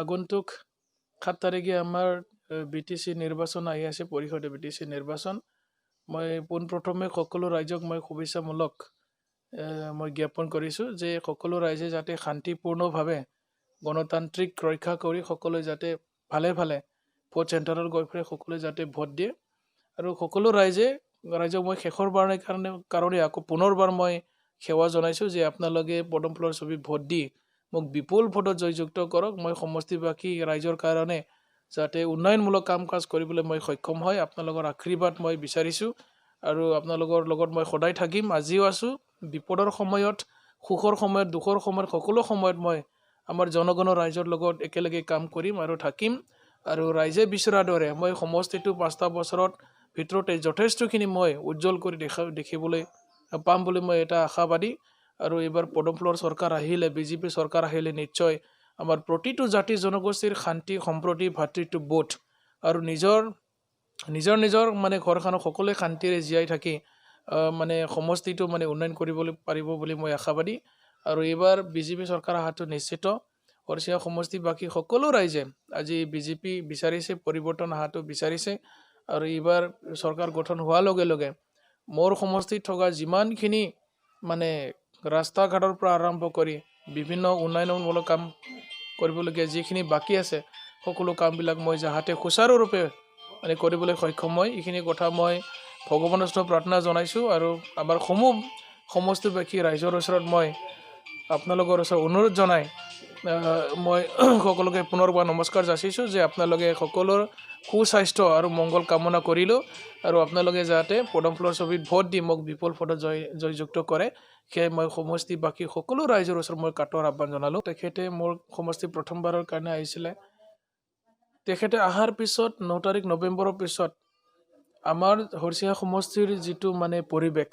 আগন্তুক 7 তাৰিখে আমাৰ বিটিচি নিৰ্বাচন আহি আছে, পৰিষদীয় বিটিচি নিৰ্বাচন। মই পোনপ্ৰথমে সকলো ৰাইজক মই শুভেচ্ছামূলক মই জ্ঞাপন কৰিছোঁ যে সকলো ৰাইজে যাতে শান্তিপূৰ্ণভাৱে গণতান্ত্ৰিক ৰক্ষা কৰি সকলোৱে যাতে ভালে ভালে ভোট চেণ্টাৰত গৈ পেলাই সকলোৱে যাতে ভোট দিয়ে। আৰু সকলো ৰাইজক মই শেষৰবাৰৰ কাৰণে আকৌ পুনৰবাৰ মই সেৱা জনাইছোঁ যে আপোনালোকে পদুম ফুলৰ ছবিত ভোট দি মোক বিপুল ভোটত জয়যুক্ত কৰক। মই সমষ্টিবাসী ৰাইজৰ কাৰণে যাতে উন্নয়নমূলক কাম কাজ কৰিবলৈ মই সক্ষম হয়, আপোনালোকৰ আশীৰ্বাদ মই বিচাৰিছোঁ। আৰু আপোনালোকৰ লগত মই সদায় থাকিম, আজিও আছোঁ। বিপদৰ সময়ত, সুখৰ সময়ত, দুখৰ সময়ত, সকলো সময়ত মই আমাৰ জনগণৰ ৰাইজৰ লগত একেলগে কাম কৰিম আৰু থাকিম। আৰু ৰাইজে বিচৰাৰ দৰে মই সমষ্টিটো 5টা বছৰত ভিতৰতে যথেষ্টখিনি মই উজ্জ্বল কৰি দেখিবলৈ পাম বুলি মই এটা আশাবাদী। আৰু এইবাৰ পদুম ফুলৰ চৰকাৰ আহিলে, বিজেপি চৰকাৰ আহিলে নিশ্চয় আমাৰ প্ৰতিটো জাতি জনগোষ্ঠীৰ শান্তি, সম্প্ৰীতি, ভাতৃত্ববোধ আৰু নিজৰ মানে ঘৰখনত সকলোৱে শান্তিৰে জীয়াই থাকি মানে সমষ্টিটো মানে উন্নয়ন কৰিবলৈ পাৰিব বুলি মই আশাবাদী। আৰু এইবাৰ বিজেপি চৰকাৰ অহাটো নিশ্চিত। হৰিচিঙা সমষ্টিবাসী সকলো ৰাইজে আজি বিজেপি বিচাৰিছে, পৰিৱৰ্তন অহাটো বিচাৰিছে। আৰু এইবাৰ চৰকাৰ গঠন হোৱাৰ লগে লগে মোৰ সমষ্টিত থকা যিমানখিনি মানে ৰাস্তা ঘাটৰ পৰা আৰম্ভ কৰি বিভিন্ন উন্নয়নমূলক কাম কৰিবলগীয়া যিখিনি বাকী আছে, সকলো কামবিলাক মই যাতে সুচাৰুৰূপে মানে কৰিবলৈ সক্ষম হয়, এইখিনি কথা মই ভগৱানৰ ওচৰত প্ৰাৰ্থনা জনাইছোঁ। আৰু আমাৰ সমষ্টিবাসী ৰাইজৰ ওচৰত মই আপোনালোকৰ ওচৰত অনুৰোধ জনাই মই সকলোকে পুনৰবাৰ নমস্কাৰ যাচিছোঁ যে আপোনালোকে সকলোৰ সুস্বাস্থ্য আৰু মংগল কামনা কৰিলোঁ। আৰু আপোনালোকে যাতে পদুম ফুলৰ ছবিত ভোট দি মোক বিপুল ভোটত জয়যুক্ত কৰে, সেয়ে মই সমষ্টিবাসী সকলো ৰাইজৰ ওচৰত মই কাটৰ আহ্বান জনালোঁ। তেখেতে মোৰ সমষ্টি প্ৰথমবাৰৰ কাৰণে আহিছিলে। তেখেতে অহাৰ পিছত 9 তাৰিখ নৱেম্বৰৰ পিছত আমাৰ হৰিচিঙা সমষ্টিৰ যিটো মানে পৰিৱেশ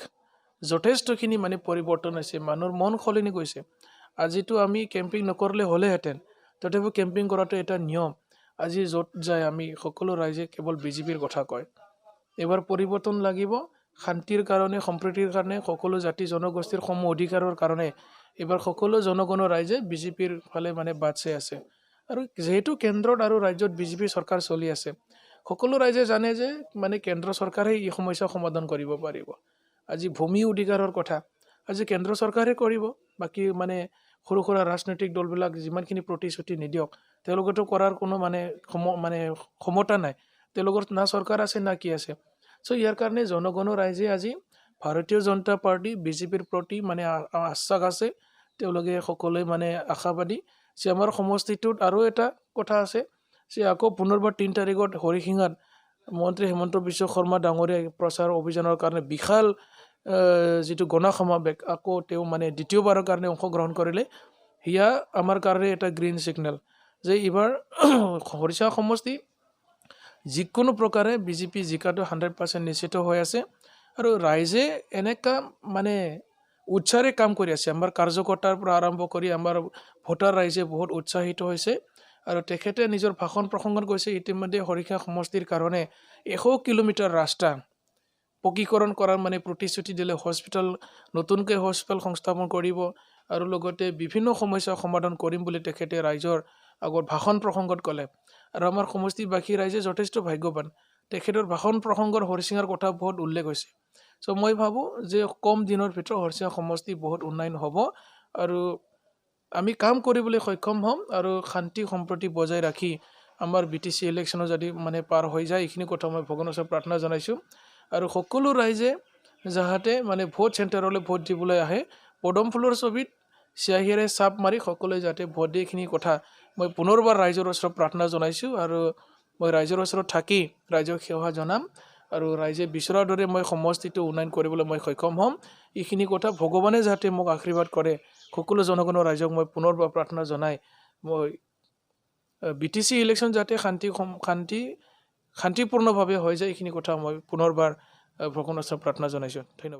যথেষ্টখিনি মানে পৰিৱৰ্তন হৈছে, মানুহৰ মন সলনি গৈছে। আজিতো আমি কেম্পিং নকৰিলে হ'লেহেঁতেন, তথাপিও কেম্পিং কৰাটো এটা নিয়ম। আজি য'ত যায় আমি সকলো ৰাইজে কেৱল বিজেপিৰ কথা কয়। এইবাৰ পৰিৱৰ্তন লাগিব, শান্তিৰ কাৰণে, সম্প্ৰীতিৰ কাৰণে, সকলো জাতি জনগোষ্ঠীৰ সম অধিকাৰৰ কাৰণে এইবাৰ সকলো জনগণৰ ৰাইজে বিজেপিৰ ফালে মানে বাট চাই আছে। আৰু যিহেতু কেন্দ্ৰত আৰু ৰাজ্যত বিজেপি চৰকাৰ চলি আছে, সকলো ৰাইজে জানে যে মানে কেন্দ্ৰ চৰকাৰে এই সমস্যা সমাধান কৰিব পাৰিব। আজি ভূমি অধিকাৰৰ কথা আজি কেন্দ্ৰ চৰকাৰে কৰিব, বাকী মানে সৰু সুৰা ৰাজনৈতিক দলবিলাক যিমানখিনি প্ৰতিশ্ৰুতি নিদিয়ক, তেওঁলোকেতো কৰাৰ কোনো মানে ক্ষমতা নাই। তেওঁলোকৰ না চৰকাৰ আছে না কি আছে। চ' ইয়াৰ কাৰণে জনগণৰ ৰাইজে আজি ভাৰতীয় জনতা পাৰ্টি বিজেপিৰ প্ৰতি মানে আশ্বাস আছে। তেওঁলোকে সকলোৱে মানে আশাবাদী যে আমাৰ সমষ্টিটোত আৰু এটা কথা আছে যে আকৌ পুনৰবাৰ 3 তাৰিখত হৰিশিঙাত মন্ত্ৰী হিমন্ত বিশ্ব শৰ্মা ডাঙৰীয়াই প্ৰচাৰ অভিযানৰ কাৰণে বিশাল যিটো গণসমাৱেশ আকৌ তেওঁ মানে দ্বিতীয়বাৰৰ কাৰণে অংশগ্ৰহণ কৰিলে। সেয়া আমাৰ কাৰণে এটা গ্ৰীণ ছিগনেল যে এইবাৰ হৰিচিঙা সমষ্টি যিকোনো প্ৰকাৰে বিজেপি জিকাটো 100% নিশ্চিত হৈ আছে। আৰু ৰাইজে এনেকা মানে উৎসাহেৰে কাম কৰি আছে। আমাৰ কাৰ্যকৰ্তাৰ পৰা আৰম্ভ কৰি আমাৰ ভোটাৰ ৰাইজে বহুত উৎসাহিত হৈছে। আৰু তেখেতে নিজৰ ভাষণ প্ৰসংগত কৈছে ইতিমধ্যে হৰিচিঙা সমষ্টিৰ কাৰণে 100 কিলোমিটাৰ ৰাস্তা পকীকৰণ কৰাৰ মানে প্ৰতিশ্ৰুতি দিলে। নতুনকৈ হস্পিটেল সংস্থাপন কৰিব আৰু লগতে বিভিন্ন সমস্যা সমাধান কৰিম বুলি তেখেতে ৰাইজৰ আগত ভাষণ প্ৰসংগত ক'লে। আৰু আমাৰ সমষ্টিবাসী ৰাইজে যথেষ্ট ভাগ্যৱান, তেখেতৰ ভাষণ প্ৰসংগৰ হৰিচিঙাৰ কথা বহুত উল্লেখ হৈছে। চ' মই ভাবোঁ যে কম দিনৰ ভিতৰত হৰিচিঙা সমষ্টি বহুত উন্নয়ন হ'ব আৰু আমি কাম কৰিবলৈ সক্ষম হ'ম। আৰু শান্তি সম্প্ৰীতি বজাই ৰাখি আমাৰ বিটিচি ইলেকশ্যনো যদি মানে পাৰ হৈ যায়, এইখিনি কথা মই ভগৱানৰ ওচৰত প্ৰাৰ্থনা জনাইছোঁ। আৰু সকলো ৰাইজে যাতে মানে ভোট চেণ্টাৰলৈ ভোট দিবলৈ আহে, পদুম ফুলৰ ছবিত চিয়াহীৰে চাপ মাৰি সকলোৱে যাতে ভোট দিয়ে, এইখিনি কথা মই পুনৰবাৰ ৰাইজৰ ওচৰত প্ৰাৰ্থনা জনাইছোঁ। আৰু মই ৰাইজৰ ওচৰত থাকি ৰাইজক সেৱা জনাম আৰু ৰাইজে বিচৰাৰ দৰে মই সমষ্টিটো উন্নয়ন কৰিবলৈ মই সক্ষম হ'ম। এইখিনি কথা ভগৱানে যাতে মোক আশীৰ্বাদ কৰে, সকলো জনগণৰ ৰাইজক মই পুনৰবাৰ প্ৰাৰ্থনা জনাই মই বিটিচি ইলেকশ্যন যাতে শান্তিপূৰ্ণভাৱে হৈ যায়, এইখিনি কথা মই পুনৰবাৰ ভগৱানৰ ওচৰত প্ৰাৰ্থনা জনাইছোঁ। ধন্যবাদ।